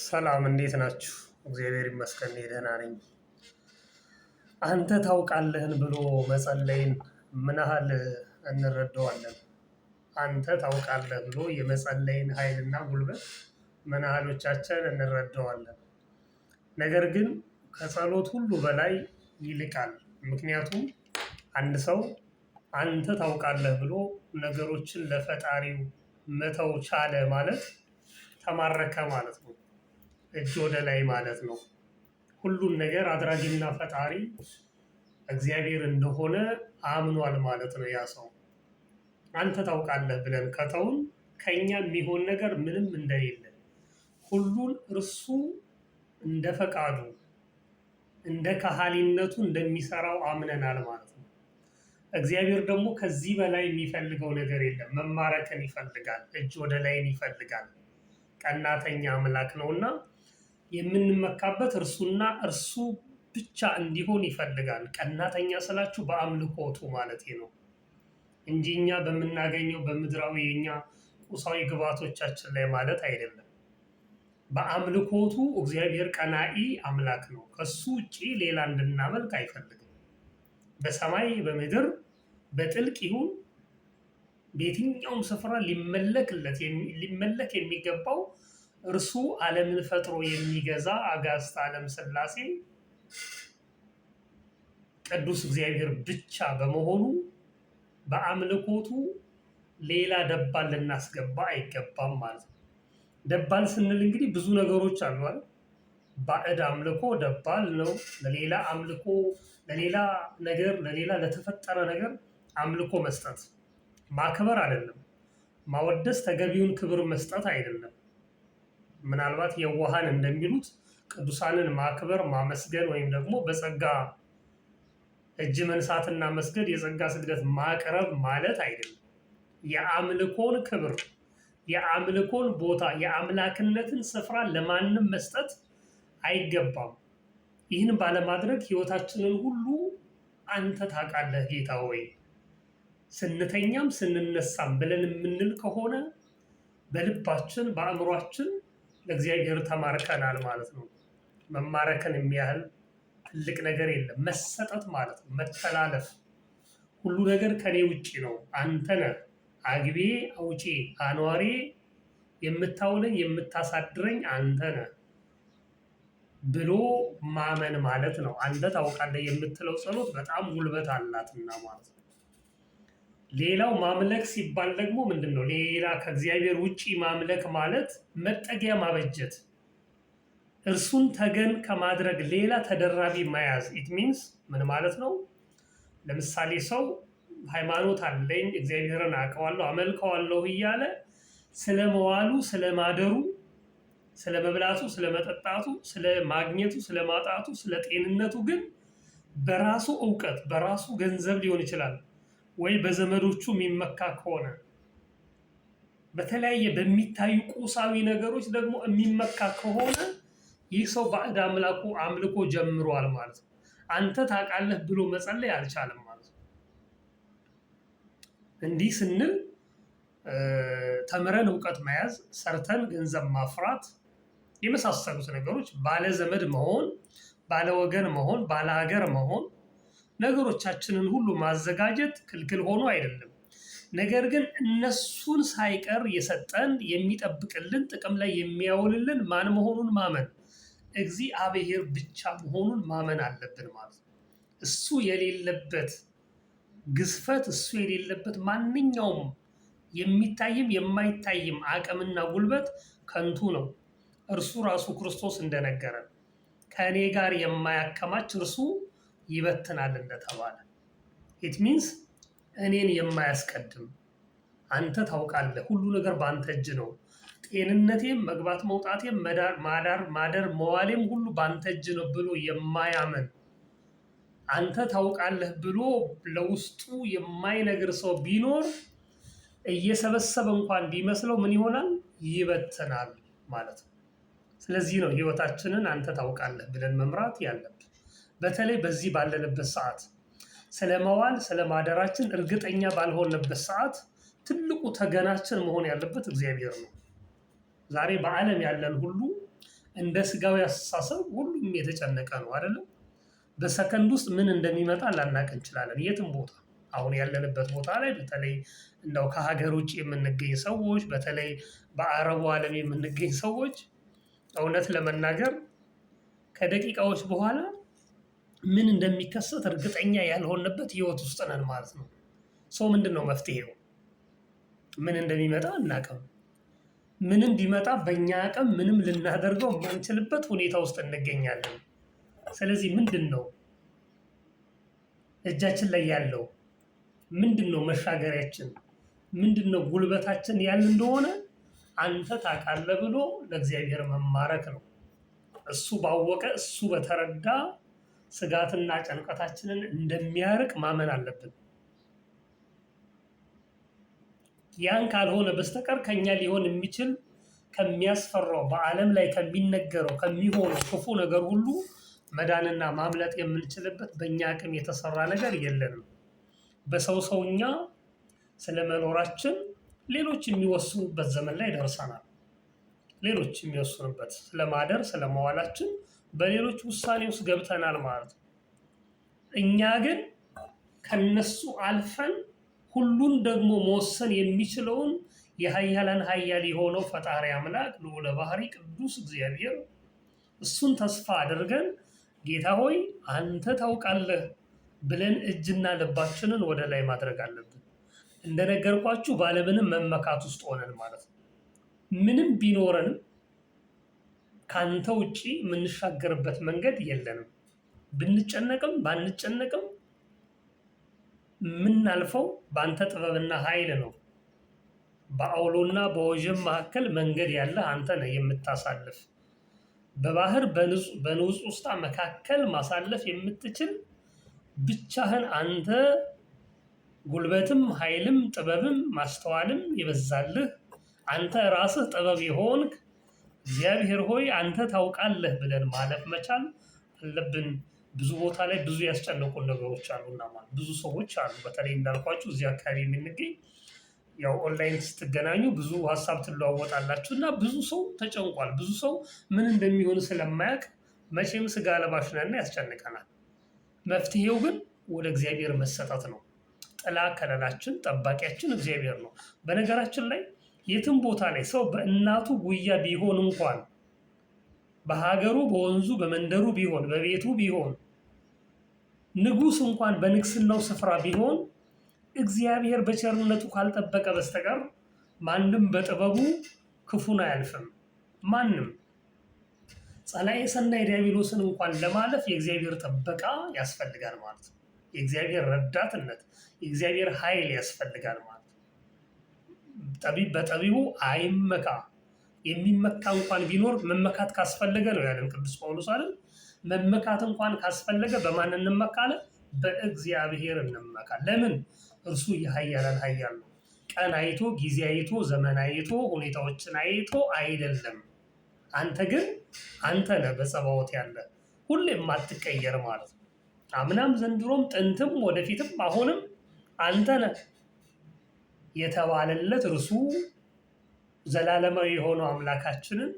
ሰላም እንዴት ናችሁ? እግዚአብሔር ይመስገን እኔ ደህና ነኝ። አንተ ታውቃለህን ብሎ መጸለይን ምን ያህል እንረዳዋለን? አንተ ታውቃለህ ብሎ የመጸለይን ኃይልና ጉልበት ምን ያህሎቻችን እንረዳዋለን? ነገር ግን ከጸሎት ሁሉ በላይ ይልቃል። ምክንያቱም አንድ ሰው አንተ ታውቃለህ ብሎ ነገሮችን ለፈጣሪው መተው ቻለ ማለት ተማረከ ማለት ነው። እጅ ወደ ላይ ማለት ነው። ሁሉን ነገር አድራጊና ፈጣሪ እግዚአብሔር እንደሆነ አምኗል ማለት ነው ያ ሰው። አንተ ታውቃለህ ብለን ከተውን ከኛ የሚሆን ነገር ምንም እንደሌለ ሁሉን እርሱ እንደ ፈቃዱ እንደ ከሃሊነቱ እንደሚሰራው አምነናል ማለት ነው። እግዚአብሔር ደግሞ ከዚህ በላይ የሚፈልገው ነገር የለም። መማረክን ይፈልጋል፣ እጅ ወደ ላይን ይፈልጋል። ቀናተኛ አምላክ ነውና የምንመካበት እርሱና እርሱ ብቻ እንዲሆን ይፈልጋል። ቀናተኛ ስላችሁ በአምልኮቱ ማለት ነው እንጂ እኛ በምናገኘው በምድራዊ የኛ ቁሳዊ ግብዓቶቻችን ላይ ማለት አይደለም። በአምልኮቱ እግዚአብሔር ቀናኢ አምላክ ነው። ከሱ ውጪ ሌላ እንድናመልክ አይፈልግም። በሰማይ በምድር በጥልቅ ይሁን በየትኛውም ስፍራ ሊመለክ የሚገባው እርሱ ዓለምን ፈጥሮ የሚገዛ አጋዕዝተ ዓለም ሥላሴ ቅዱስ እግዚአብሔር ብቻ በመሆኑ በአምልኮቱ ሌላ ደባል ልናስገባ አይገባም ማለት ነው። ደባል ስንል እንግዲህ ብዙ ነገሮች አሉ አይደል? ባዕድ አምልኮ ደባል ነው። ለሌላ አምልኮ፣ ለሌላ ነገር፣ ለሌላ ለተፈጠረ ነገር አምልኮ መስጠት ማክበር አይደለም። ማወደስ ተገቢውን ክብር መስጠት አይደለም። ምናልባት የዋሃን እንደሚሉት ቅዱሳንን ማክበር ማመስገን ወይም ደግሞ በጸጋ እጅ መንሳትና መስገድ የጸጋ ስግደት ማቅረብ ማለት አይደለም። የአምልኮን ክብር፣ የአምልኮን ቦታ፣ የአምላክነትን ስፍራ ለማንም መስጠት አይገባም። ይህን ባለማድረግ ህይወታችንን ሁሉ አንተ ታውቃለህ ጌታ ሆይ ስንተኛም ስንነሳም ብለን የምንል ከሆነ በልባችን በአእምሯችን ለእግዚአብሔር ተማርከናል ማለት ነው። መማረክን የሚያህል ትልቅ ነገር የለም። መሰጠት ማለት ነው፣ መተላለፍ። ሁሉ ነገር ከኔ ውጪ ነው፣ አንተ ነህ አግቤ አውጪ አኗሬ፣ የምታውለኝ የምታሳድረኝ አንተ ነህ ብሎ ማመን ማለት ነው። አንተ ታውቃለህ የምትለው ጸሎት በጣም ጉልበት አላትና ማለት ነው። ሌላው ማምለክ ሲባል ደግሞ ምንድን ነው? ሌላ ከእግዚአብሔር ውጪ ማምለክ ማለት መጠጊያ ማበጀት፣ እርሱን ተገን ከማድረግ ሌላ ተደራቢ መያዝ። ኢት ሚንስ ምን ማለት ነው? ለምሳሌ ሰው ሃይማኖት አለኝ እግዚአብሔርን አውቀዋለሁ አመልከዋለሁ እያለ ስለ መዋሉ፣ ስለ ማደሩ፣ ስለ መብላቱ፣ ስለ መጠጣቱ፣ ስለ ማግኘቱ፣ ስለ ማጣቱ፣ ስለ ጤንነቱ ግን በራሱ እውቀት በራሱ ገንዘብ ሊሆን ይችላል ወይ በዘመዶቹ የሚመካ ከሆነ በተለያየ በሚታዩ ቁሳዊ ነገሮች ደግሞ የሚመካ ከሆነ ይህ ሰው ባዕድ አምልኮ ጀምሯል ማለት ነው። አንተ ታውቃለህ ብሎ መጸለይ አልቻለም ማለት ነው። እንዲህ ስንል ተምረን እውቀት መያዝ፣ ሰርተን ገንዘብ ማፍራት የመሳሰሉት ነገሮች፣ ባለ ዘመድ መሆን፣ ባለ ወገን መሆን፣ ባለ ሀገር መሆን፣ ነገሮቻችንን ሁሉ ማዘጋጀት ክልክል ሆኖ አይደለም። ነገር ግን እነሱን ሳይቀር የሰጠን የሚጠብቅልን ጥቅም ላይ የሚያውልልን ማን መሆኑን ማመን፣ እግዚአብሔር ብቻ መሆኑን ማመን አለብን ማለት ነው። እሱ የሌለበት ግዝፈት፣ እሱ የሌለበት ማንኛውም የሚታይም የማይታይም አቅምና ጉልበት ከንቱ ነው። እርሱ ራሱ ክርስቶስ እንደነገረን ከእኔ ጋር የማያከማች እርሱ ይበትናል እንደተባለ ኢት ሚንስ እኔን የማያስቀድም አንተ ታውቃለህ፣ ሁሉ ነገር በአንተ እጅ ነው፣ ጤንነቴም መግባት መውጣቴም ማደር መዋሌም ሁሉ በአንተ እጅ ነው ብሎ የማያምን አንተ ታውቃለህ ብሎ ለውስጡ የማይነግር ሰው ቢኖር እየሰበሰበ እንኳን ቢመስለው ምን ይሆናል? ይበትናል ማለት ነው። ስለዚህ ነው ህይወታችንን አንተ ታውቃለህ ብለን መምራት ያለብን። በተለይ በዚህ ባለንበት ሰዓት ስለመዋል ስለማደራችን እርግጠኛ ባልሆንበት ሰዓት ትልቁ ተገናችን መሆን ያለበት እግዚአብሔር ነው። ዛሬ በዓለም ያለን ሁሉ እንደ ስጋዊ አስተሳሰብ ሁሉም የተጨነቀ ነው አይደለም። በሰከንድ ውስጥ ምን እንደሚመጣ ላናቅ እንችላለን። የትም ቦታ አሁን ያለንበት ቦታ ላይ በተለይ እንደው ከሀገር ውጭ የምንገኝ ሰዎች፣ በተለይ በአረቡ ዓለም የምንገኝ ሰዎች እውነት ለመናገር ከደቂቃዎች በኋላ ምን እንደሚከሰት እርግጠኛ ያልሆንበት ህይወት ውስጥ ነን ማለት ነው። ሰው ምንድን ነው መፍትሄው? ምን እንደሚመጣ አናውቅም። ምንም ቢመጣ በእኛ አቅም ምንም ልናደርገው የማንችልበት ሁኔታ ውስጥ እንገኛለን። ስለዚህ ምንድን ነው እጃችን ላይ ያለው? ምንድን ነው መሻገሪያችን? ምንድን ነው ጉልበታችን ያል እንደሆነ አንተ ታውቃለህ ብሎ ለእግዚአብሔር መማረክ ነው። እሱ ባወቀ እሱ በተረዳ ስጋትና ጭንቀታችንን እንደሚያርቅ ማመን አለብን። ያን ካልሆነ በስተቀር ከኛ ሊሆን የሚችል ከሚያስፈራው በዓለም ላይ ከሚነገረው ከሚሆነው ክፉ ነገር ሁሉ መዳንና ማምለጥ የምንችልበት በእኛ አቅም የተሰራ ነገር የለንም። በሰው ሰውኛ ስለመኖራችን ሌሎች የሚወስኑበት ዘመን ላይ ደርሰናል። ሌሎች የሚወስኑበት ስለማደር ስለመዋላችን በሌሎች ውሳኔ ውስጥ ገብተናል ማለት ነው። እኛ ግን ከነሱ አልፈን ሁሉን ደግሞ መወሰን የሚችለውን የኃያላን ኃያል የሆነው ፈጣሪ አምላክ ልዑለ ባሕሪ ቅዱስ እግዚአብሔር እሱን ተስፋ አድርገን ጌታ ሆይ አንተ ታውቃለህ ብለን እጅና ልባችንን ወደ ላይ ማድረግ አለብን። እንደነገርኳችሁ ባለምንም መመካት ውስጥ ሆነን ማለት ነው። ምንም ቢኖረንም ካንተ ውጪ የምንሻገርበት መንገድ የለንም። ብንጨነቅም ባንጨነቅም የምናልፈው በአንተ ጥበብና ኃይል ነው። በአውሎና በወጀብ መካከል መንገድ ያለ አንተ ነህ የምታሳልፍ። በባህር በንውፅ ውስጥ መካከል ማሳለፍ የምትችል ብቻህን አንተ ጉልበትም ኃይልም ጥበብም ማስተዋልም የበዛልህ አንተ ራስህ ጥበብ የሆንክ እግዚአብሔር ሆይ አንተ ታውቃለህ ብለን ማለፍ መቻል አለብን። ብዙ ቦታ ላይ ብዙ ያስጨነቁን ነገሮች አሉና ማለት ብዙ ሰዎች አሉ። በተለይ እንዳልኳችሁ እዚህ አካባቢ የምንገኝ ያው ኦንላይን ስትገናኙ ብዙ ሀሳብ ትለዋወጣላችሁ እና ብዙ ሰው ተጨንቋል። ብዙ ሰው ምን እንደሚሆን ስለማያውቅ መቼም ስጋ ለባሽ ነንና ያስጨንቀናል። መፍትሄው ግን ወደ እግዚአብሔር መሰጠት ነው። ጥላ ከለላችን ጠባቂያችን እግዚአብሔር ነው። በነገራችን ላይ የትም ቦታ ላይ ሰው በእናቱ ጉያ ቢሆን እንኳን በሀገሩ በወንዙ በመንደሩ ቢሆን በቤቱ ቢሆን ንጉስ እንኳን በንግስናው ስፍራ ቢሆን እግዚአብሔር በቸርነቱ ካልጠበቀ በስተቀር ማንም በጥበቡ ክፉን አያልፍም። ማንም ጸላኤ ሰናይ ዲያብሎስን እንኳን ለማለፍ የእግዚአብሔር ጥበቃ ያስፈልጋል ማለት ነው። የእግዚአብሔር ረዳትነት የእግዚአብሔር ኃይል ያስፈልጋል ማለት ነው። ጠቢብ በጠቢቡ አይመካ። የሚመካ እንኳን ቢኖር መመካት ካስፈለገ ነው ያለን ቅዱስ ጳውሎስ አይደል? መመካት እንኳን ካስፈለገ በማን እንመካለን? በእግዚአብሔር እንመካ። ለምን? እርሱ የኃያላን ኃያል ነው። ቀን አይቶ ጊዜ አይቶ ዘመን አይቶ ሁኔታዎችን አይቶ አይደለም። አንተ ግን አንተ ነህ በጸባዖት ያለ ሁሌም የማትቀየር ማለት ነው። አምናም ዘንድሮም ጥንትም ወደፊትም አሁንም አንተ ነህ የተባለለት እርሱ ዘላለማዊ የሆነው አምላካችንን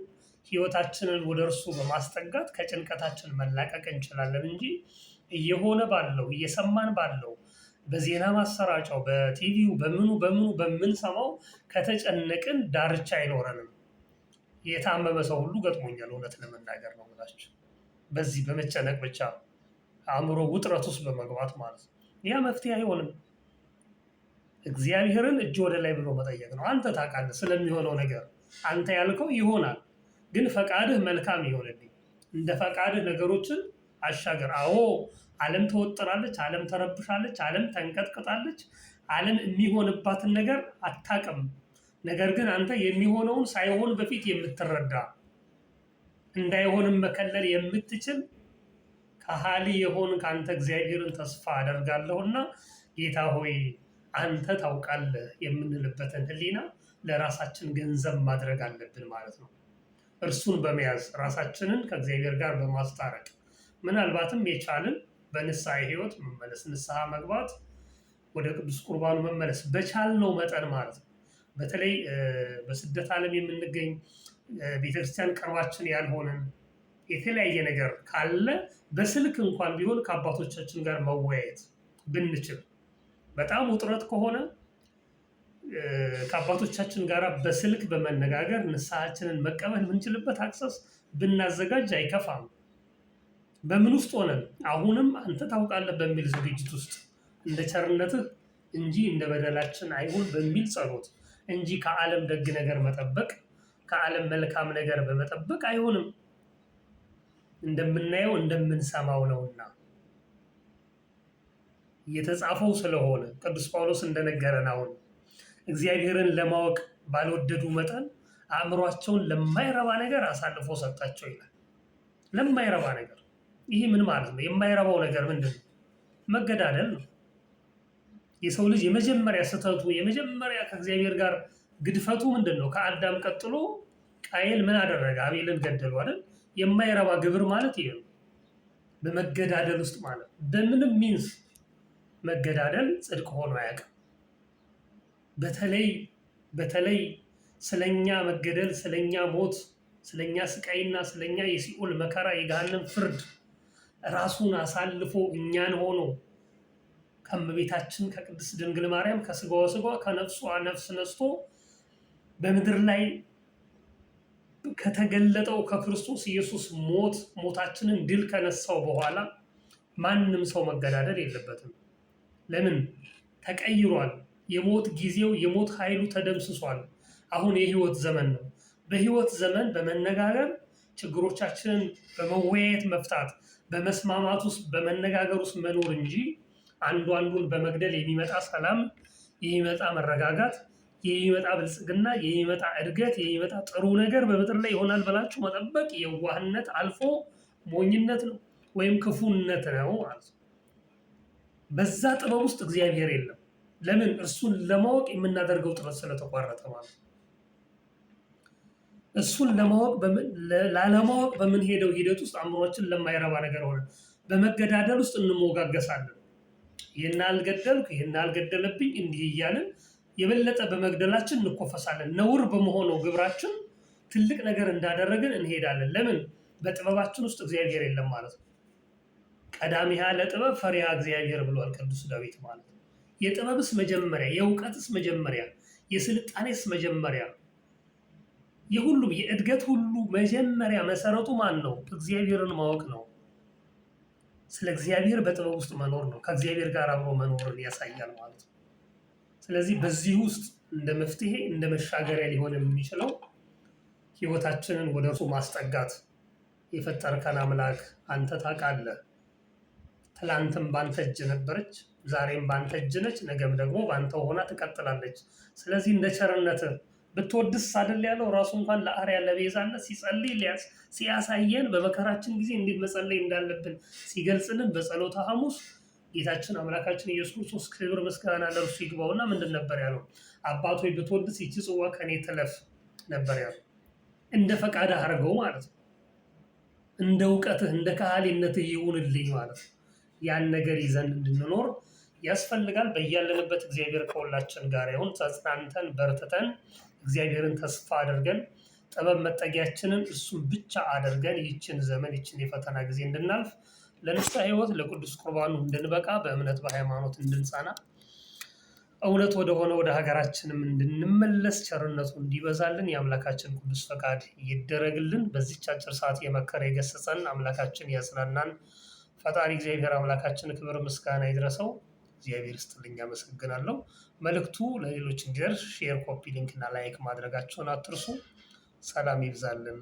ህይወታችንን ወደ እርሱ በማስጠጋት ከጭንቀታችን መላቀቅ እንችላለን እንጂ እየሆነ ባለው እየሰማን ባለው በዜና ማሰራጫው በቲቪው በምኑ በምንሰማው ከተጨነቅን ዳርቻ አይኖረንም። የታመመ ሰው ሁሉ ገጥሞኛል፣ እውነት ለመናገር ነው ብላችሁ በዚህ በመጨነቅ ብቻ አእምሮ ውጥረት ውስጥ በመግባት ማለት ነው። ያ መፍትሄ አይሆንም። እግዚአብሔርን እጅ ወደ ላይ ብሎ መጠየቅ ነው። አንተ ታውቃለህ ስለሚሆነው ነገር፣ አንተ ያልከው ይሆናል፣ ግን ፈቃድህ መልካም ይሆንልኝ፣ እንደ ፈቃድህ ነገሮችን አሻገር። አዎ ዓለም ተወጥራለች፣ ዓለም ተረብሻለች፣ ዓለም ተንቀጥቅጣለች። ዓለም የሚሆንባትን ነገር አታውቅም። ነገር ግን አንተ የሚሆነውን ሳይሆን በፊት የምትረዳ እንዳይሆንም መከለል የምትችል ከሃሊ የሆን ከአንተ እግዚአብሔርን ተስፋ አደርጋለሁና ጌታ ሆይ አንተ ታውቃለህ የምንልበትን ህሊና ለራሳችን ገንዘብ ማድረግ አለብን ማለት ነው። እርሱን በመያዝ ራሳችንን ከእግዚአብሔር ጋር በማስታረቅ ምናልባትም የቻልን በንስሐ ህይወት መመለስ፣ ንስሐ መግባት፣ ወደ ቅዱስ ቁርባኑ መመለስ በቻልነው መጠን ማለት ነው። በተለይ በስደት ዓለም የምንገኝ ቤተክርስቲያን ቅርባችን ያልሆነን የተለያየ ነገር ካለ በስልክ እንኳን ቢሆን ከአባቶቻችን ጋር መወያየት ብንችል፣ በጣም ውጥረት ከሆነ ከአባቶቻችን ጋር በስልክ በመነጋገር ንስሐችንን መቀበል የምንችልበት አክሰስ ብናዘጋጅ አይከፋም። በምን ውስጥ ሆነን አሁንም አንተ ታውቃለህ በሚል ዝግጅት ውስጥ እንደ ቸርነትህ እንጂ እንደ በደላችን አይሁን በሚል ጸሎት እንጂ ከዓለም ደግ ነገር መጠበቅ ከዓለም መልካም ነገር በመጠበቅ አይሆንም። እንደምናየው እንደምንሰማው ነውና የተጻፈው ስለሆነ ቅዱስ ጳውሎስ እንደነገረን አሁን እግዚአብሔርን ለማወቅ ባልወደዱ መጠን አእምሯቸውን ለማይረባ ነገር አሳልፎ ሰጣቸው ይላል። ለማይረባ ነገር። ይሄ ምን ማለት ነው? የማይረባው ነገር ምንድን ነው? መገዳደል ነው። የሰው ልጅ የመጀመሪያ ስህተቱ የመጀመሪያ ከእግዚአብሔር ጋር ግድፈቱ ምንድን ነው? ከአዳም ቀጥሎ ቃየል ምን አደረገ? አቤልን ገደሉ አይደል? የማይረባ ግብር ማለት ይሄ ነው። በመገዳደል ውስጥ ማለት በምንም ሚንስ መገዳደል ጽድቅ ሆኖ አያውቅም። በተለይ ስለኛ መገደል፣ ስለኛ ሞት፣ ስለኛ ስቃይና ስለኛ የሲኦል መከራ የገሃነም ፍርድ ራሱን አሳልፎ እኛን ሆኖ ከእመቤታችን ከቅድስት ድንግል ማርያም ከስጋዋ ስጋ ከነፍሷ ነፍስ ነስቶ በምድር ላይ ከተገለጠው ከክርስቶስ ኢየሱስ ሞታችንን ድል ከነሳው በኋላ ማንም ሰው መገዳደል የለበትም። ለምን? ተቀይሯል። የሞት ጊዜው የሞት ኃይሉ ተደምስሷል። አሁን የህይወት ዘመን ነው። በህይወት ዘመን በመነጋገር ችግሮቻችንን በመወያየት መፍታት፣ በመስማማት ውስጥ በመነጋገር ውስጥ መኖር እንጂ አንዱ አንዱን በመግደል የሚመጣ ሰላም፣ የሚመጣ መረጋጋት፣ የሚመጣ ብልጽግና፣ የሚመጣ እድገት፣ የሚመጣ ጥሩ ነገር በምድር ላይ ይሆናል ብላችሁ መጠበቅ የዋህነት አልፎ ሞኝነት ነው ወይም ክፉነት ነው ማለት ነው። በዛ ጥበብ ውስጥ እግዚአብሔር የለም። ለምን? እርሱን ለማወቅ የምናደርገው ጥረት ስለተቋረጠ ማለት ነው። እሱን ላለማወቅ በምንሄደው ሂደት ውስጥ አእምሯችን ለማይረባ ነገር ሆነ። በመገዳደል ውስጥ እንሞጋገሳለን። ይህን አልገደልኩ፣ ይህን አልገደለብኝ፣ እንዲህ እያልን የበለጠ በመግደላችን እንኮፈሳለን። ነውር በመሆነው ግብራችን ትልቅ ነገር እንዳደረግን እንሄዳለን። ለምን? በጥበባችን ውስጥ እግዚአብሔር የለም ማለት ነው። ቀዳሚሃ ለጥበብ ፈሪሃ እግዚአብሔር ብሏል ቅዱስ ዳዊት ማለት ነው። የጥበብስ መጀመሪያ፣ የእውቀትስ መጀመሪያ፣ የስልጣኔስ መጀመሪያ፣ የሁሉም የእድገት ሁሉ መጀመሪያ መሰረቱ ማን ነው? እግዚአብሔርን ማወቅ ነው። ስለ እግዚአብሔር በጥበብ ውስጥ መኖር ነው። ከእግዚአብሔር ጋር አብሮ መኖርን ያሳያል ማለት ነው። ስለዚህ በዚህ ውስጥ እንደ መፍትሄ እንደ መሻገሪያ ሊሆን የሚችለው ህይወታችንን ወደ እርሱ ማስጠጋት። የፈጠርከን አምላክ አንተ ታውቃለህ። ትላንትም ባንተ እጅ ነበረች፣ ዛሬም ባንተ እጅ ነች፣ ነገም ደግሞ ባንተ ሆና ትቀጥላለች። ስለዚህ እንደ ቸርነትህ ብትወድስ አይደል ያለው ራሱ እንኳን ለአርያ ለቤዛነት ሲጸልይ ሲያሳየን በመከራችን ጊዜ እንዴት መጸለይ እንዳለብን ሲገልጽልን በጸሎተ ሐሙስ ጌታችን አምላካችን ኢየሱስ ክርስቶስ ክብር ምስጋና ለእርሱ ይግባውና ምንድን ነበር ያለው? አባት ሆይ ብትወድስ ይቺ ጽዋ ከኔ ትለፍ ነበር ያለው። እንደ ፈቃድህ አድርገው ማለት ነው። እንደ እውቀትህ እንደ ካህሊነትህ ይሁንልኝ ማለት ነው። ያን ነገር ይዘን እንድንኖር ያስፈልጋል። በያለንበት እግዚአብሔር ከሁላችን ጋር ይሁን። ተጽናንተን በርትተን እግዚአብሔርን ተስፋ አድርገን ጥበብ መጠጊያችንን እሱን ብቻ አድርገን ይችን ዘመን ይችን የፈተና ጊዜ እንድናልፍ ለንስሐ ሕይወት ለቅዱስ ቁርባኑ እንድንበቃ በእምነት በሃይማኖት እንድንጸና እውነት ወደሆነ ወደ ሀገራችንም እንድንመለስ ቸርነቱ እንዲበዛልን የአምላካችን ቅዱስ ፈቃድ ይደረግልን። በዚች አጭር ሰዓት የመከረ የገሰጸን አምላካችን ያጽናናን ፈጣሪ እግዚአብሔር አምላካችን ክብር ምስጋና ይድረሰው። እግዚአብሔር ይስጥልኝ፣ አመሰግናለሁ። መልእክቱ ለሌሎች እንዲደርስ ሼር፣ ኮፒ ሊንክ እና ላይክ ማድረጋቸውን አትርሱ። ሰላም ይብዛልን።